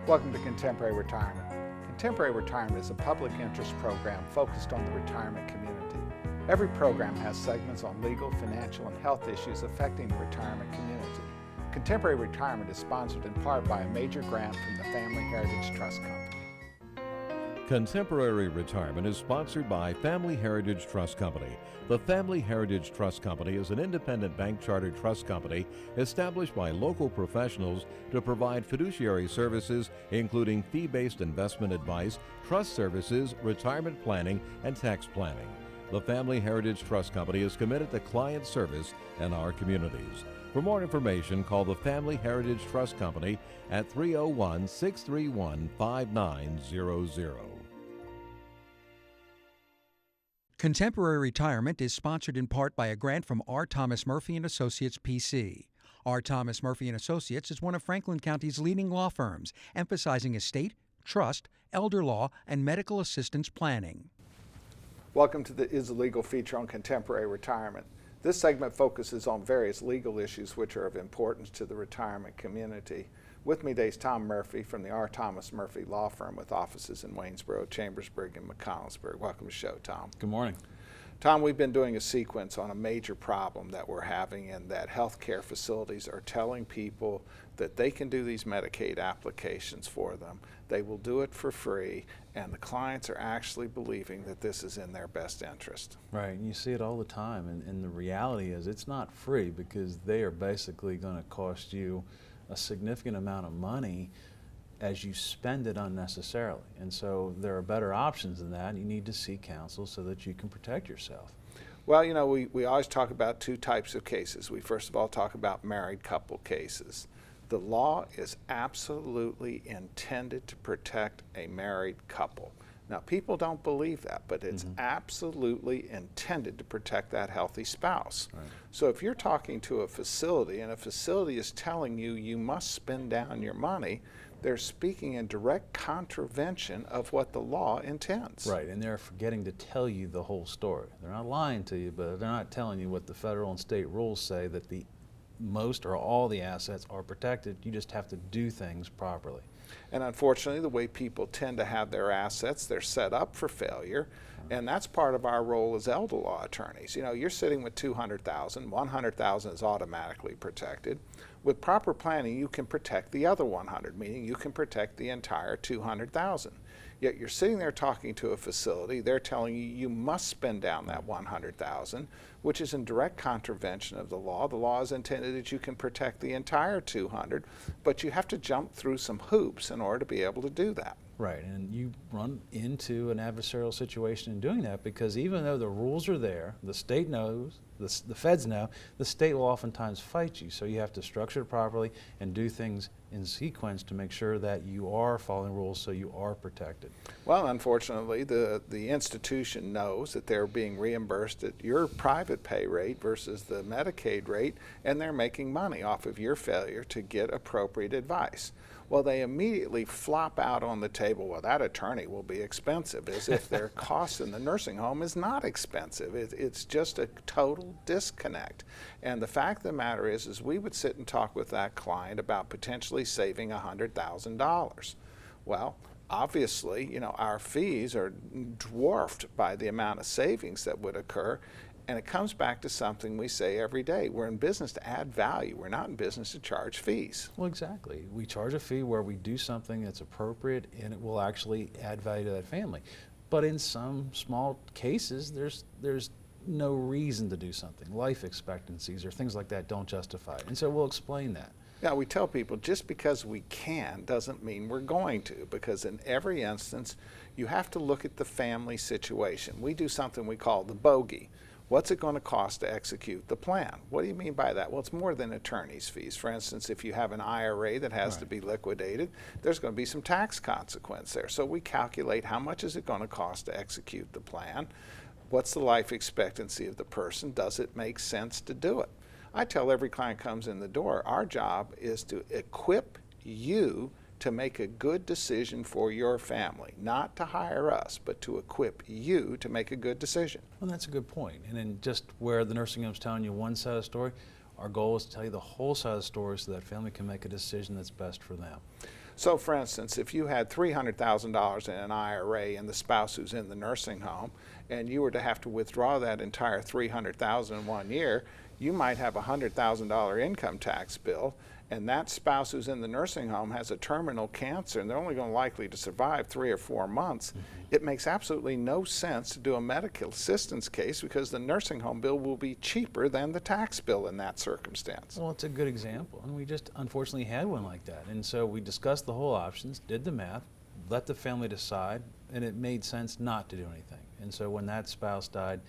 Welcome to Contemporary Retirement. Contemporary Retirement is a public interest program focused on the retirement community. Every program has segments on legal, financial, and health issues affecting the retirement community. Contemporary Retirement is sponsored in part by a major grant from the Family Heritage Trust Company. Contemporary Retirement is sponsored by Family Heritage Trust Company. The Family Heritage Trust Company is an independent bank chartered trust company established by local professionals to provide fiduciary services including fee-based investment advice, trust services, retirement planning, and tax planning. The Family Heritage Trust Company is committed to client service in our communities. For more information, call the Family Heritage Trust Company at 301-631-5900. Contemporary Retirement is sponsored in part by a grant from R. Thomas Murphy & Associates, P.C. R. Thomas Murphy & Associates is one of Franklin County's leading law firms, emphasizing estate, trust, elder law, and medical assistance planning. Welcome to the Is It Legal feature on Contemporary Retirement. This segment focuses on various legal issues which are of importance to the retirement community. With me today is Tom Murphy from the R. Thomas Murphy Law Firm with offices in Waynesboro, Chambersburg, and McConnellsburg. Welcome to the show, Tom. Good morning. Tom, we've been doing a sequence on a major problem that we're having in that healthcare facilities are telling people that they can do these Medicaid applications for them. They will do it for free, and the clients are actually believing that this is in their best interest. Right, and you see it all the time, and the reality is it's not free because they are basically going to cost you a significant amount of money as you spend it unnecessarily. And so there are better options than that. You need to seek counsel so that you can protect yourself. Well, you know, we always talk about two types of cases. We first of all talk about married couple cases. The law is absolutely intended to protect a married couple. Now, people don't believe that, but it's absolutely intended to protect that healthy spouse. Right. So if you're talking to a facility and a facility is telling you you must spend down your money, they're speaking in direct contravention of what the law intends. Right, and they're forgetting to tell you the whole story. They're not lying to you, but they're not telling you what the federal and state rules say, that the most or all the assets are protected. You just have to do things properly. And unfortunately, the way people tend to have their assets, they're set up for failure, and that's part of our role as elder law attorneys. You know, you're sitting with $200,000, $100,000 is automatically protected. With proper planning, you can protect the other 100, meaning you can protect the entire 200,000. Yet you're sitting there talking to a facility, they're telling you you must spend down that 100,000, which is in direct contravention of the law. The law is intended that you can protect the entire 200, but you have to jump through some hoops in order to be able to do that. Right, and you run into an adversarial situation in doing that because even though the rules are there, the state knows, the feds know, the state will oftentimes fight you. So you have to structure it properly and do things in sequence to make sure that you are following rules so you are protected. Well, unfortunately, the institution knows that they're being reimbursed at your private pay rate versus the Medicaid rate, and they're making money off of your failure to get appropriate advice. Well, they immediately flop out on the table, well, that attorney will be expensive, as if their cost in the nursing home is not expensive. It's just a total disconnect. And the fact of the matter is we would sit and talk with that client about potentially saving $100,000. Well, obviously, you know, our fees are dwarfed by the amount of savings that would occur. And it comes back to something we say every day. We're in business to add value. We're not in business to charge fees. Well, exactly. We charge a fee where we do something that's appropriate and it will actually add value to that family. But in some small cases, there's no reason to do something. Life expectancies or things like that don't justify it. And so we'll explain that. Yeah, we tell people just because we can doesn't mean we're going to, because in every instance, you have to look at the family situation. We do something we call the bogey. What's it going to cost to execute the plan? What do you mean by that? Well, it's more than attorney's fees. For instance, if you have an IRA that has to be liquidated, there's going to be some tax consequence there. So we calculate how much is it going to cost to execute the plan? What's the life expectancy of the person? Does it make sense to do it? I tell every client comes in the door, our job is to equip you to make a good decision for your family, not to hire us, but to equip you to make a good decision. Well, that's a good point. And then just where the nursing home's telling you one side of the story, our goal is to tell you the whole side of the story so that family can make a decision that's best for them. So for instance, if you had $300,000 in an IRA and the spouse who's in the nursing home, and you were to have to withdraw that entire $300,000 in 1 year, you might have a $100,000 income tax bill, and that spouse who's in the nursing home has a terminal cancer and they're only going to likely to survive 3 or 4 months. It makes absolutely no sense to do a medical assistance case because the nursing home bill will be cheaper than the tax bill in that circumstance. Well, it's a good example, and we just unfortunately had one like that. And so we discussed the whole options, did the math, let the family decide, and it made sense not to do anything. And so when that spouse died,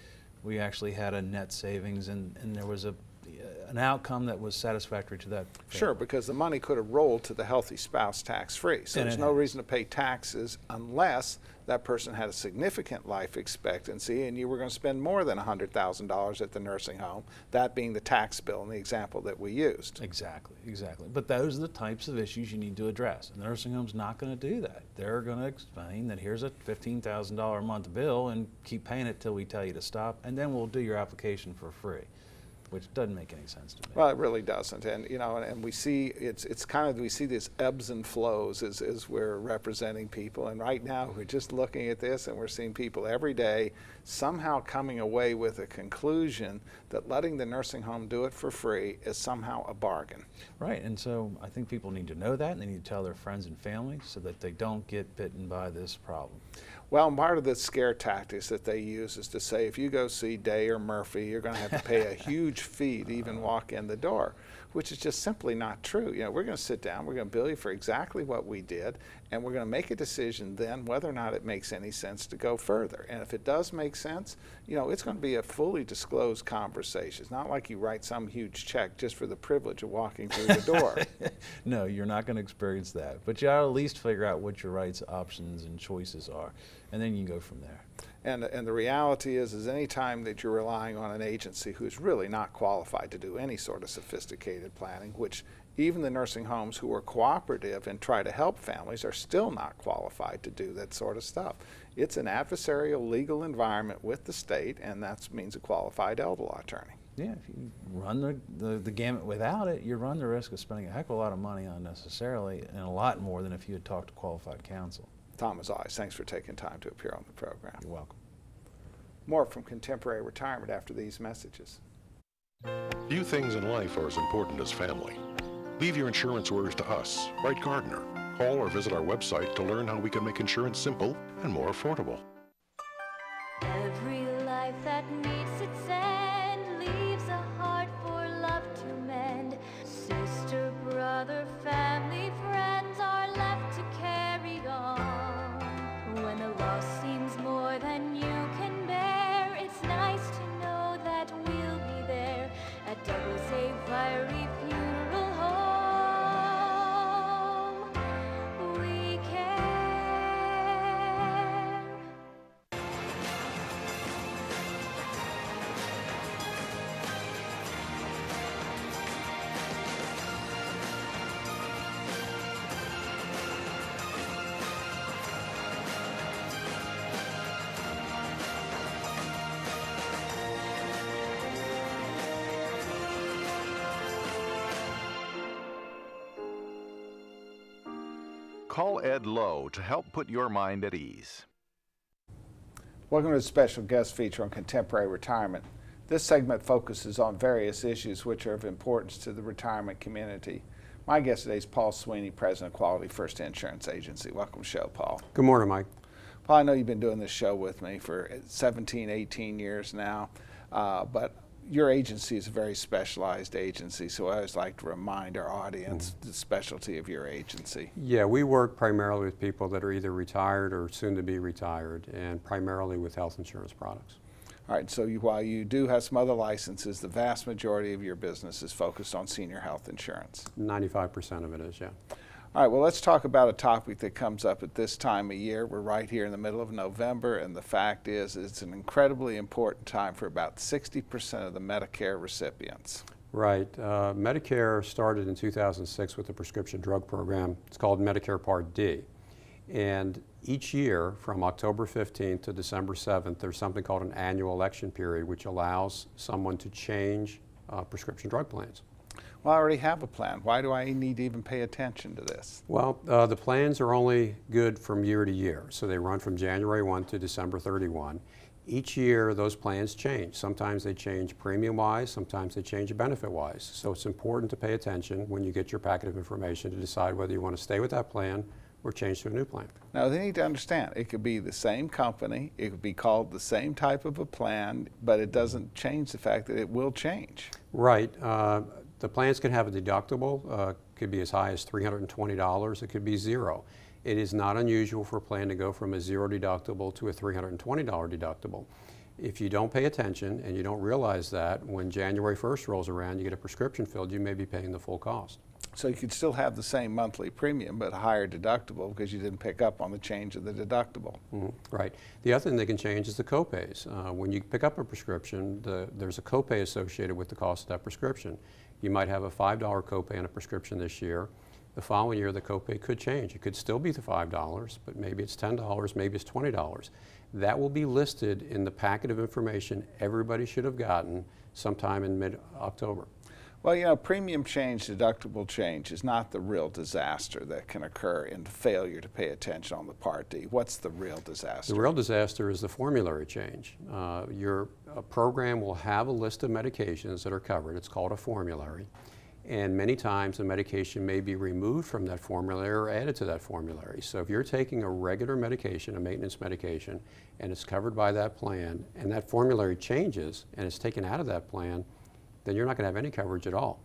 we actually had a net savings, and there was an outcome that was satisfactory to that family. Sure, because the money could have rolled to the healthy spouse tax-free. So And there's it no has. reason to pay taxes unless that person had a significant life expectancy and you were going to spend more than $100,000 at the nursing home, that being the tax bill in the example that we used. Exactly, exactly. But those are the types of issues you need to address. And the nursing home's not going to do that. They're going to explain that here's a $15,000 a month bill and keep paying it till we tell you to stop, and then we'll do your application for free, which doesn't make any sense to me. Well, it really doesn't, and you know, and we see it's kind of, we see these ebbs and flows as we're representing people, and right now we're just looking at this and we're seeing people every day somehow coming away with a conclusion that letting the nursing home do it for free is somehow a bargain. Right, and so I think people need to know that, and they need to tell their friends and family so that they don't get bitten by this problem. Well, part of the scare tactics that they use is to say if you go see Day or Murphy, you're going to have to pay a huge fee to even walk in the door, which is just simply not true. You know, we're going to sit down, we're going to bill you for exactly what we did, and we're going to make a decision then whether or not it makes any sense to go further. And if it does make sense, you know, it's going to be a fully disclosed conversation. It's not like you write some huge check just for the privilege of walking through the door. No, you're not going to experience that, but you ought to at least figure out what your rights, options, and choices are, and then you can go from there. And the reality is any time that you're relying on an agency who's really not qualified to do any sort of sophisticated planning, which even the nursing homes who are cooperative and try to help families are still not qualified to do that sort of stuff. It's an adversarial legal environment with the state, and that means a qualified elder law attorney. Yeah, if you run the gamut without it, you run the risk of spending a heck of a lot of money unnecessarily, and a lot more than if you had talked to qualified counsel. Tom, as always, thanks for taking time to appear on the program. You're welcome. More from Contemporary Retirement after these messages. Few things in life are as important as family. Leave your insurance worries to us. Write Gardner. Call or visit our website to learn how we can make insurance simple and more affordable. Every life that meets its end leaves a heart for love to mend. Sister, brother, family, friends are left to carry on. When a loss seems more than you can bear, it's nice to know that we'll be there at Douglas A. Fiery Funeral Home. We care. Call Ed Lowe to help put your mind at ease. Welcome to a special guest feature on Contemporary Retirement. This segment focuses on various issues which are of importance to the retirement community. My guest today is Paul Sweeney, President of Quality First Insurance Agency. Welcome to the show, Paul. Good morning, Mike. Paul, I know you've been doing this show with me for 17, 18 years now, but your agency is a very specialized agency, so I always like to remind our audience the specialty of your agency. Yeah, we work primarily with people that are either retired or soon to be retired, and primarily with health insurance products. All right, so while you do have some other licenses, the vast majority of your business is focused on senior health insurance. 95% of it is, yeah. All right, well, let's talk about a topic that comes up at this time of year. We're right here in the middle of November, and the fact is it's an incredibly important time for about 60% of the Medicare recipients. Right. Medicare started in 2006 with the prescription drug program. It's called Medicare Part D. And each year, from October 15th to December 7th, there's something called an annual election period, which allows someone to change prescription drug plans. Well, I already have a plan. Why do I need to even pay attention to this? Well, the plans are only good from year to year. So they run from January 1 to December 31. Each year, those plans change. Sometimes they change premium-wise, sometimes they change benefit-wise. So it's important to pay attention when you get your packet of information to decide whether you want to stay with that plan or change to a new plan. Now, they need to understand, it could be the same company, it could be called the same type of a plan, but it doesn't change the fact that it will change. Right. The plans can have a deductible, could be as high as $320, it could be zero. It is not unusual for a plan to go from a zero deductible to a $320 deductible. If you don't pay attention and you don't realize that, when January 1st rolls around, you get a prescription filled, you may be paying the full cost. So you could still have the same monthly premium, but a higher deductible because you didn't pick up on the change of the deductible. Right. The other thing that can change is the copays. When you pick up a prescription, there's a copay associated with the cost of that prescription. You might have a $5 copay on a prescription this year. The following year, the copay could change. It could still be the $5, but maybe it's $10, maybe it's $20. That will be listed in the packet of information everybody should have gotten sometime in mid-October. Well, you know, premium change, deductible change is not the real disaster that can occur in failure to pay attention on the Part D. What's the real disaster? The real disaster is the formulary change. Your program will have a list of medications that are covered. It's called a formulary. And many times the medication may be removed from that formulary or added to that formulary. So if you're taking a regular medication, a maintenance medication, and it's covered by that plan, and that formulary changes and it's taken out of that plan, then you're not going to have any coverage at all.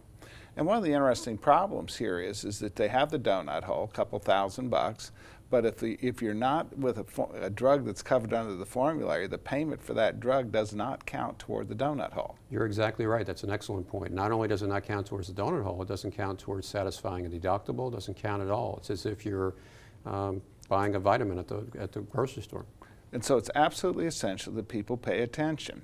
And one of the interesting problems here is that they have the donut hole, a couple $1,000, but if you're not with a drug that's covered under the formulary, the payment for that drug does not count toward the donut hole. You're exactly right. That's an excellent point. Not only does it not count towards the donut hole, it doesn't count towards satisfying a deductible, it doesn't count at all. It's as if you're buying a vitamin at the grocery store. And so it's absolutely essential that people pay attention.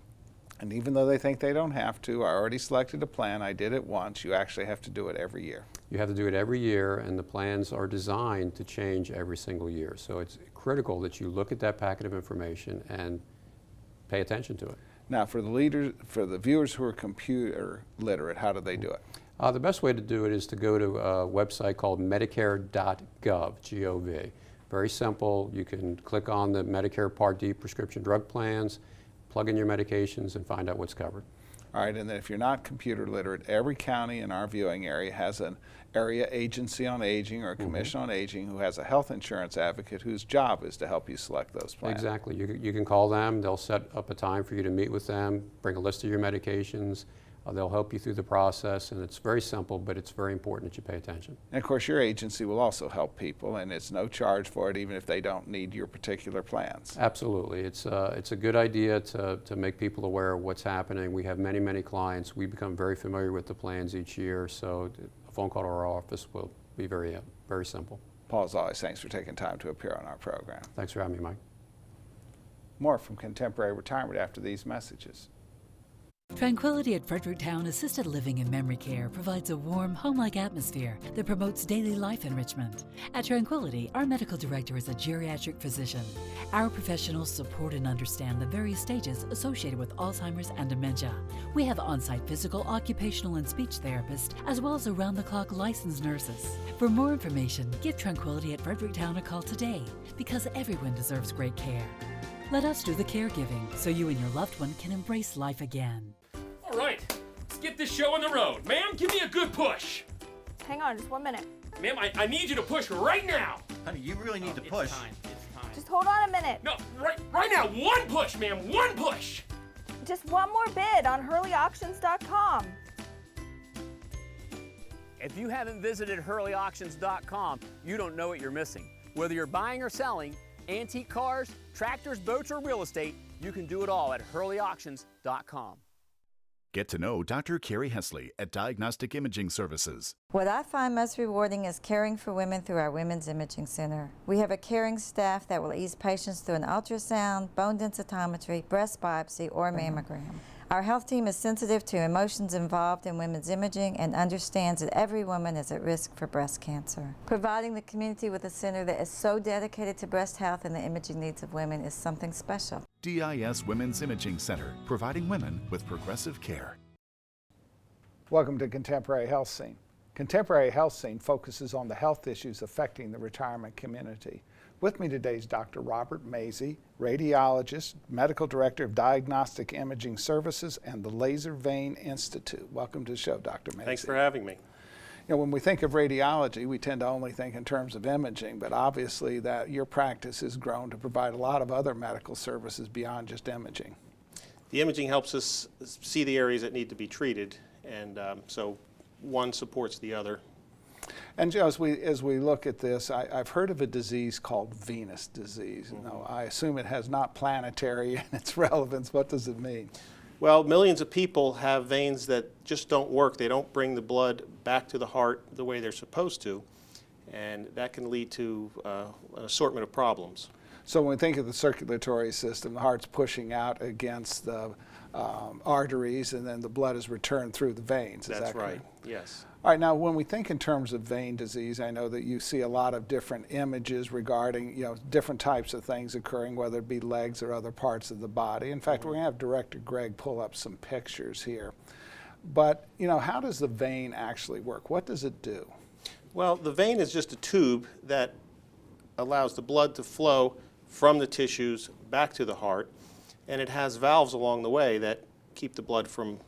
And even though they think they don't have to, I already selected a plan, I did it once, you actually have to do it every year. You have to do it every year, and the plans are designed to change every single year. So it's critical that you look at that packet of information and pay attention to it. Now, for the viewers who are computer literate, how do they do it? The best way to do it is to go to a website called medicare.gov, G-O-V. Very simple. You can click on the Medicare Part D prescription drug plans, plug in your medications, and find out what's covered. All right, and then if you're not computer literate, every county in our viewing area has an area agency on aging or a commission on aging who has a health insurance advocate whose job is to help you select those plans. Exactly. You can call them. They'll set up a time for you to meet with them, bring a list of your medications. They'll help you through the process, and it's very simple, but it's very important that you pay attention. And of course, your agency will also help people, and it's no charge for it, even if they don't need your particular plans. Absolutely. It's a good idea to make people aware of what's happening. We have many, many clients. We become very familiar with the plans each year, so a phone call to our office will be very simple. Paul, as always, thanks for taking time to appear on our program. Thanks for having me, Mike. More from Contemporary Retirement after these messages. Tranquility at Fredericktown Assisted Living and Memory Care provides a warm, home-like atmosphere that promotes daily life enrichment. At Tranquility, our medical director is a geriatric physician. Our professionals support and understand the various stages associated with Alzheimer's and dementia. We have on-site physical, occupational, and speech therapists, as well as around-the-clock licensed nurses. For more information, give Tranquility at Fredericktown a call today, because everyone deserves great care. Let us do the caregiving so you and your loved one can embrace life again. All right, let's get this show on the road. Ma'am, give me a good push. Hang on, just 1 minute. Ma'am, I need you to push right now. Honey, you really need to push. It's time. Just hold on a minute. No, right now. One push, ma'am. One push. Just one more bid on HurleyAuctions.com. If you haven't visited HurleyAuctions.com, you don't know what you're missing. Whether you're buying or selling, antique cars, tractors, boats, or real estate, you can do it all at HurleyAuctions.com. Get to know Dr. Carrie Hesley at Diagnostic Imaging Services. What I find most rewarding is caring for women through our Women's Imaging Center. We have a caring staff that will ease patients through an ultrasound, bone densitometry, breast biopsy, or mammogram. Our health team is sensitive to emotions involved in women's imaging and understands that every woman is at risk for breast cancer. Providing the community with a center that is so dedicated to breast health and the imaging needs of women is something special. DIS Women's Imaging Center, providing women with progressive care. Welcome to Contemporary Health Scene. Contemporary Health Scene focuses on the health issues affecting the retirement community. With me today is Dr. Robert Mazie, radiologist, medical director of Diagnostic Imaging Services and the Laser Vein Institute. Welcome to the show, Dr. Mazie. Thanks for having me. You know, when we think of radiology, we tend to only think in terms of imaging, but obviously that your practice has grown to provide a lot of other medical services beyond just imaging. The imaging helps us see the areas that need to be treated, and so one supports the other. And Joe, as we look at this, I've heard of a disease called venous disease. You know, I assume it has not planetary in its relevance. What does it mean? Well, millions of people have veins that just don't work. They don't bring the blood back to the heart the way they're supposed to, and that can lead to an assortment of problems. So when we think of the circulatory system, the heart's pushing out against the arteries, and then the blood is returned through the veins. Is That's that right, correct? yes. All right, now when we think in terms of vein disease, I know that you see a lot of different images regarding, you know, different types of things occurring, whether it be legs or other parts of the body. In fact, we're going to have Director Greg pull up some pictures here. But, you know, how does the vein actually work? What does it do? Well, the vein is just a tube that allows the blood to flow from the tissues back to the heart, and it has valves along the way that keep the blood from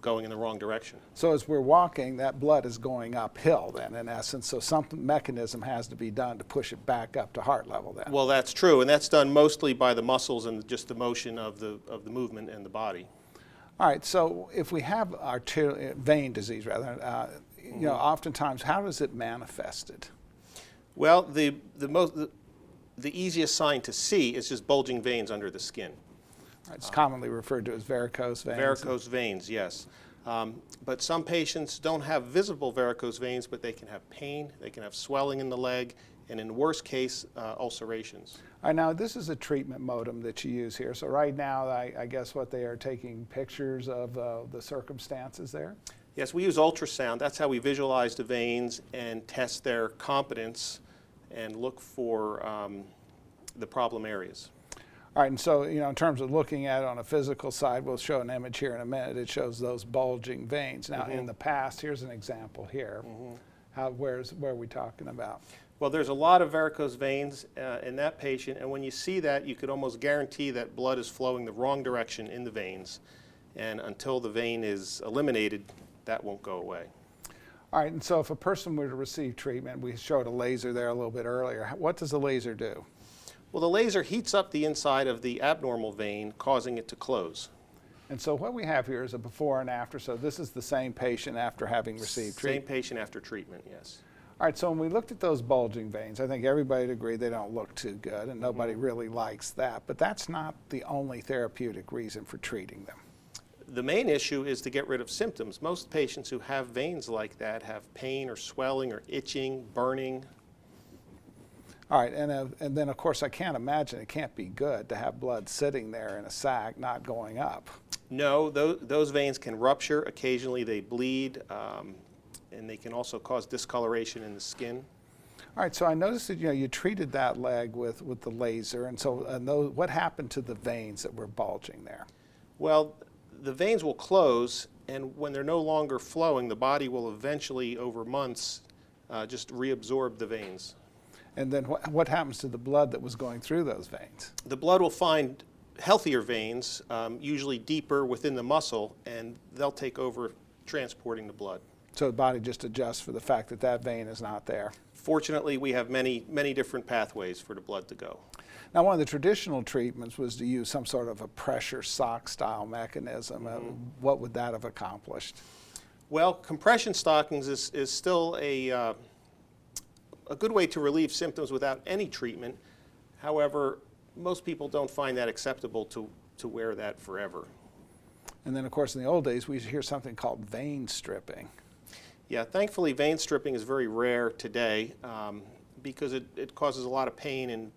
going in the wrong direction. So as we're walking, that blood is going uphill then, in essence, so some mechanism has to be done to push it back up to heart level then. Well, that's true, and that's done mostly by the muscles and just the motion of the movement in the body. All right, so if we have vein disease, rather, you know, oftentimes, how is it manifested? Well, the easiest sign to see is just bulging veins under the skin. It's commonly referred to as varicose veins. Varicose veins, yes. But some patients don't have visible varicose veins, but they can have pain, they can have swelling in the leg, and in the worst case, ulcerations. All right, now this is a treatment modem that you use here. So right now, I guess what they are taking pictures of the circumstances there? Yes, we use ultrasound. That's how we visualize the veins and test their competence and look for the problem areas. All right, and so, you know, in terms of looking at it on a physical side, we'll show an image here in a minute. It shows those bulging veins. Now, in the past, here's an example here. Where are we talking about? Well, there's a lot of varicose veins in that patient, and when you see that, you could almost guarantee that blood is flowing the wrong direction in the veins, and until the vein is eliminated, that won't go away. All right, and so if a person were to receive treatment, we showed a laser there a little bit earlier. What does the laser do? Well, the laser heats up the inside of the abnormal vein, causing it to close. And so what we have here is a before and after. So this is the same patient after having received treatment? Same patient after treatment, yes. All right, so when we looked at those bulging veins, I think everybody would agree they don't look too good, and nobody really likes that. But that's not the only therapeutic reason for treating them. The main issue is to get rid of symptoms. Most patients who have veins like that have pain or swelling or itching, burning. All right, and then of course I can't imagine it can't be good to have blood sitting there in a sac not going up. No, those veins can rupture. Occasionally they bleed, and they can also cause discoloration in the skin. All right, so I noticed that you treated that leg with the laser, and so what happened to the veins that were bulging there? Well, the veins will close, and when they're no longer flowing, the body will eventually, over months, just reabsorb the veins. And then what happens to the blood that was going through those veins? The blood will find healthier veins, usually deeper within the muscle, and they'll take over transporting the blood. So the body just adjusts for the fact that that vein is not there. Fortunately, we have many, many different pathways for the blood to go. Now, one of the traditional treatments was to use some sort of a pressure sock style mechanism. What would that have accomplished? Well, compression stockings is still a good way to relieve symptoms without any treatment. However, most people don't find that acceptable to wear that forever. And then, of course, in the old days, we used to hear something called vein stripping. Yeah, thankfully, vein stripping is very rare today because it causes a lot of pain, and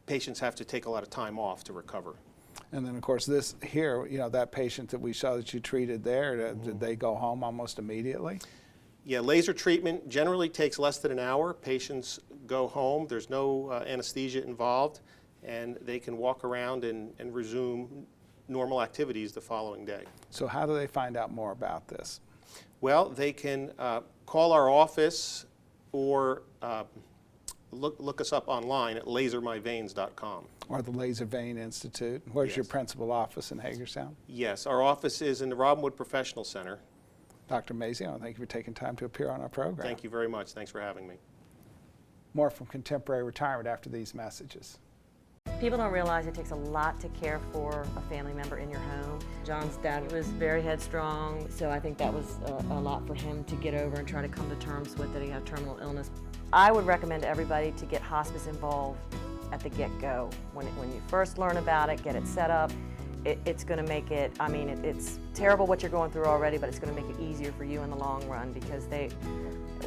patients have to take a lot of time off to recover. And then, of course, this here, that patient that we saw that you treated there, did they go home almost immediately? Yeah, laser treatment generally takes less than an hour. Patients go home. There's no anesthesia involved, and they can walk around and resume normal activities the following day. So how do they find out more about this? Well, they can call our office or look us up online at lasermyveins.com. Or the Laser Vein Institute. Where's Yes. your principal office in Hagerstown? Yes, our office is in the Robinwood Professional Center. Dr. Mazio, thank you for taking time to appear on our program. Thank you very much. Thanks for having me. More from Contemporary Retirement after these messages. People don't realize it takes a lot to care for a family member in your home. John's dad was very headstrong, so I think that was a lot for him to get over and try to come to terms with that he had terminal illness. I would recommend everybody to get hospice involved at the get-go. When you first learn about it, get it set up. It's going to make it, I mean, it's terrible what you're going through already, but it's going to make it easier for you in the long run because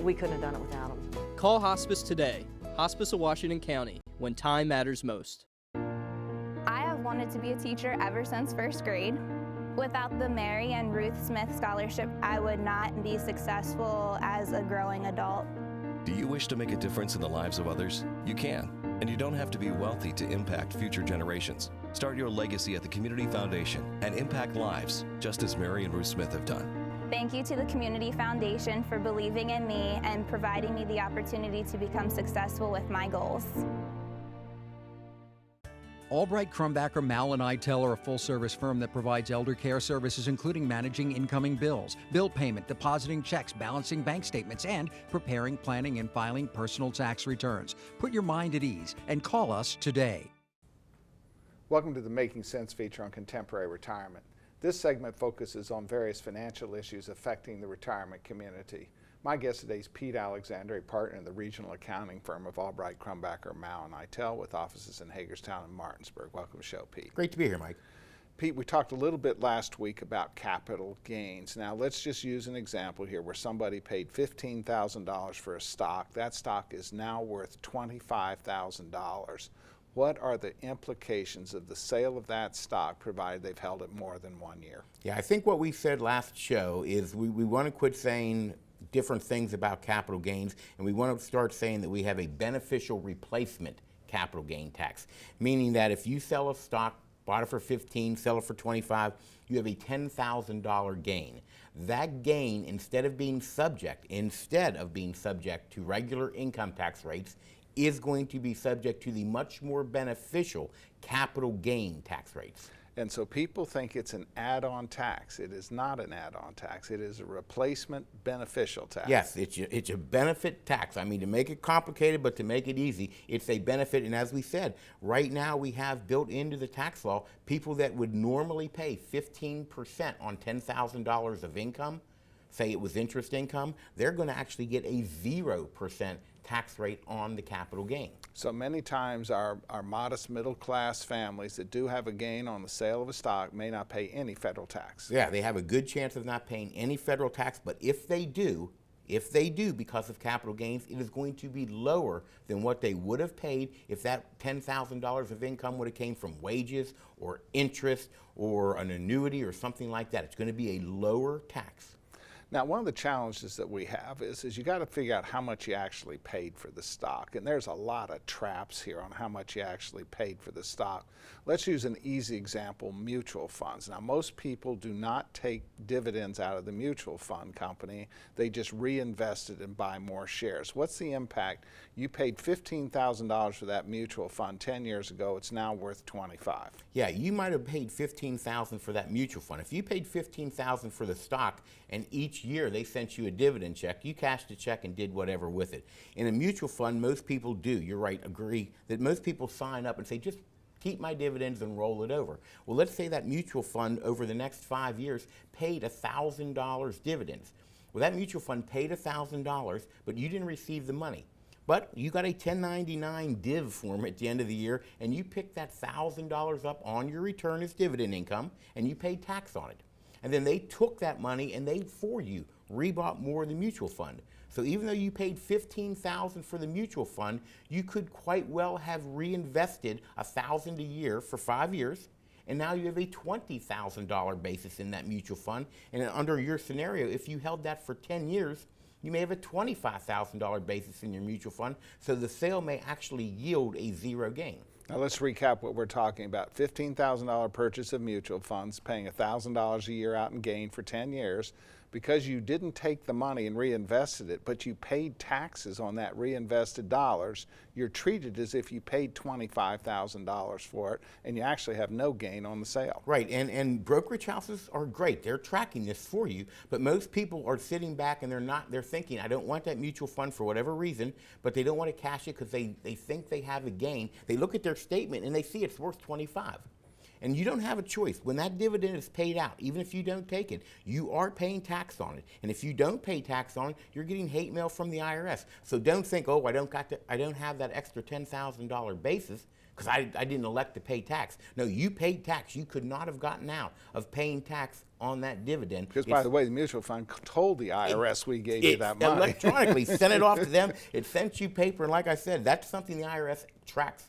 we couldn't have done it without them. Call Hospice today. Hospice of Washington County, when time matters most. I have wanted to be a teacher ever since first grade. Without the Mary and Ruth Smith Scholarship, I would not be successful as a growing adult. Do you wish to make a difference in the lives of others? You can, and you don't have to be wealthy to impact future generations. Start your legacy at the Community Foundation and impact lives, just as Mary and Ruth Smith have done. Thank you to the Community Foundation for believing in me and providing me the opportunity to become successful with my goals. Albright Crumbacker Mal and Itel are a full-service firm that provides elder care services including managing incoming bills, bill payment, depositing checks, balancing bank statements, and preparing, planning, and filing personal tax returns. Put your mind at ease and call us today. Welcome to the Making Sense feature on Contemporary Retirement. This segment focuses on various financial issues affecting the retirement community. My guest today is Pete Alexander, a partner in the regional accounting firm of Albright Crumbacker Mal and Itel with offices in Hagerstown and Martinsburg. Welcome to the show, Pete. Great to be here, Mike. Pete, we talked a little bit last week about capital gains. Now let's just use an example here where somebody paid $15,000 for a stock. That stock is now worth $25,000. What are the implications of the sale of that stock provided they've held it more than 1 year? Yeah, I think what we said last show is we want to quit saying different things about capital gains, and we want to start saying that we have a beneficial replacement capital gain tax, meaning that if you sell a stock, bought it for 15, sell it for 25, you have a $10,000 gain. That gain, instead of being subject to regular income tax rates, is going to be subject to the much more beneficial capital gain tax rates. And so people think it's an add-on tax. It is not an add-on tax. It is a replacement beneficial tax. Yes, it's a benefit tax. I mean, to make it complicated, but to make it easy, it's a benefit. And as we said, right now we have built into the tax law people that would normally pay 15% on $10,000 of income, say it was interest income, they're going to actually get a 0% tax rate on the capital gain. So many times our modest middle class families that do have a gain on the sale of a stock may not pay any federal tax. Yeah, they have a good chance of not paying any federal tax, but if they do because of capital gains, it is going to be lower than what they would have paid if that $10,000 of income would have came from wages or interest or an annuity or something like that. It's going to be a lower tax. Now, one of the challenges that we have is you got to figure out how much you actually paid for the stock. And there's a lot of traps here on how much you actually paid for the stock. Let's use an easy example, mutual funds. Now, most people do not take dividends out of the mutual fund company. They just reinvest it and buy more shares. What's the impact? You paid $15,000 for that mutual fund 10 years ago. It's now worth $25,000. Yeah, you might have paid $15,000 for that mutual fund. If you paid $15,000 for the stock and each year they sent you a dividend check, you cashed the check and did whatever with it. In a mutual fund, most people do, you're right, agree that most people sign up and say, just keep my dividends and roll it over. Well, let's say that mutual fund over the next 5 years paid $1,000 dividends. Well, that mutual fund paid $1,000, but you didn't receive the money. But you got a 1099 div form at the end of the year, and you picked that $1,000 up on your return as dividend income, and you paid tax on it. And then they took that money and they, for you, rebought more of the mutual fund. So even though you paid $15,000 for the mutual fund, you could quite well have reinvested $1,000 a year for 5 years, and now you have a $20,000 basis in that mutual fund. And under your scenario, if you held that for 10 years, you may have a $25,000 basis in your mutual fund, so the sale may actually yield a zero gain. Now let's recap what we're talking about. $15,000 purchase of mutual funds, paying $1,000 a year out in gain for 10 years. Because you didn't take the money and reinvested it, but you paid taxes on that reinvested dollars, you're treated as if you paid $25,000 for it, and you actually have no gain on the sale. Right, and brokerage houses are great. They're tracking this for you, but most people are sitting back and they're thinking, I don't want that mutual fund for whatever reason, but they don't want to cash it because they think they have a gain. They look at their statement and they see it's worth 25. And you don't have a choice. When that dividend is paid out, even if you don't take it, you are paying tax on it. And if you don't pay tax on it, you're getting hate mail from the IRS. So don't think, oh, I don't have that extra $10,000 basis because I didn't elect to pay tax. No, you paid tax. You could not have gotten out of paying tax on that dividend. Because, by the way, the mutual fund told the IRS we gave you that money. Electronically sent it off to them. It sent you paper. And like I said, that's something the IRS tracks.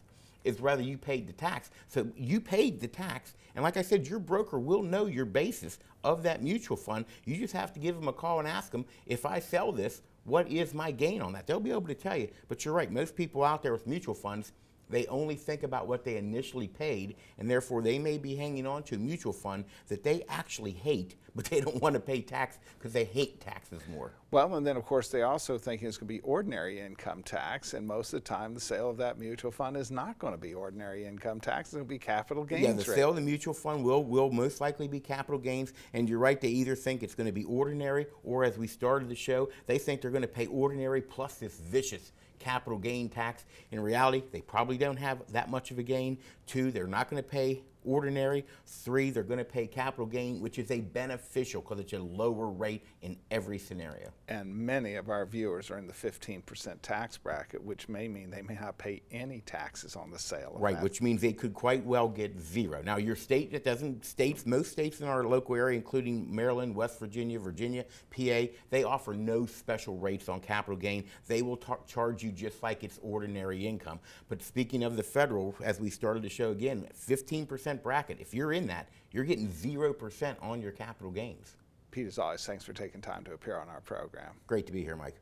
Is whether you paid the tax. So you paid the tax, and like I said, your broker will know your basis of that mutual fund. You just have to give them a call and ask them, if I sell this, what is my gain on that? They'll be able to tell you. But you're right, most people out there with mutual funds, they only think about what they initially paid, and therefore they may be hanging on to a mutual fund that they actually hate, but they don't want to pay tax because they hate taxes more. Well, and then of course they also think it's going to be ordinary income tax, and most of the time the sale of that mutual fund is not going to be ordinary income tax. It's going to be capital gains. Yeah, the sale of the mutual fund will most likely be capital gains, and you're right, they either think it's going to be ordinary, or as we started the show, they think they're going to pay ordinary plus this vicious capital gain tax. In reality, they probably don't have that much of a gain. 2, they're not going to pay ordinary. 3, they're going to pay capital gain, which is a beneficial because it's a lower rate in every scenario. And many of our viewers are in the 15% tax bracket, which may mean they may not pay any taxes on the sale of Right, that. which means they could quite well get 0. Now, your state that doesn't, most states in our local area, including Maryland, West Virginia, Virginia, PA, they offer no special rates on capital gain. They will charge you just like it's ordinary income. But speaking of the federal, as we started the show again, 15% bracket, if you're in that, you're getting 0% on your capital gains. Pete, as always, thanks for taking time to appear on our program. Great to be here, Mike.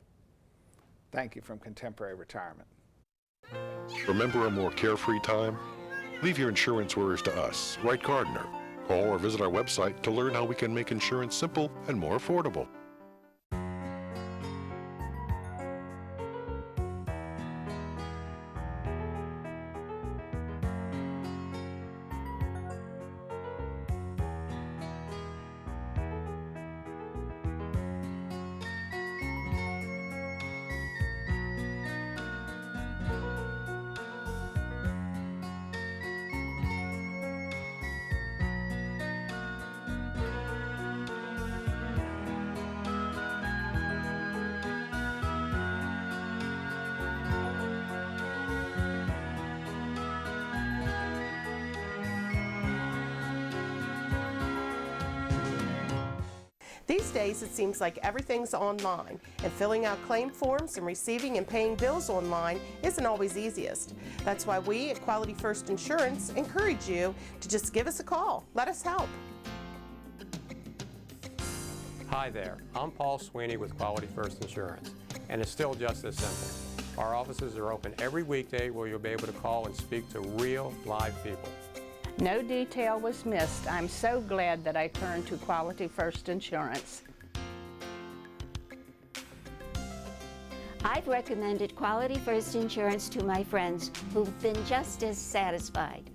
Thank you from Contemporary Retirement. Remember a more carefree time? Leave your insurance worries to us, Wright Gardner. Call or visit our website to learn how we can make insurance simple and more affordable. These days, it seems like everything's online, and filling out claim forms and receiving and paying bills online isn't always easiest. That's why we at Quality First Insurance encourage you to just give us a call. Let us help. Hi there, I'm Paul Sweeney with Quality First Insurance, and it's still just as simple. Our offices are open every weekday where you'll be able to call and speak to real, live people. No detail was missed. I'm so glad that I turned to Quality First Insurance. I've recommended Quality First Insurance to my friends who've been just as satisfied.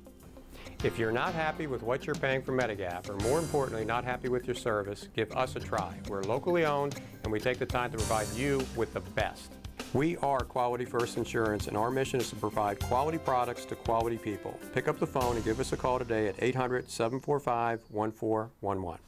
If you're not happy with what you're paying for Medigap, or more importantly, not happy with your service, give us a try. We're locally owned, and we take the time to provide you with the best. We are Quality First Insurance, and our mission is to provide quality products to quality people. Pick up the phone and give us a call today at 800-745-1411.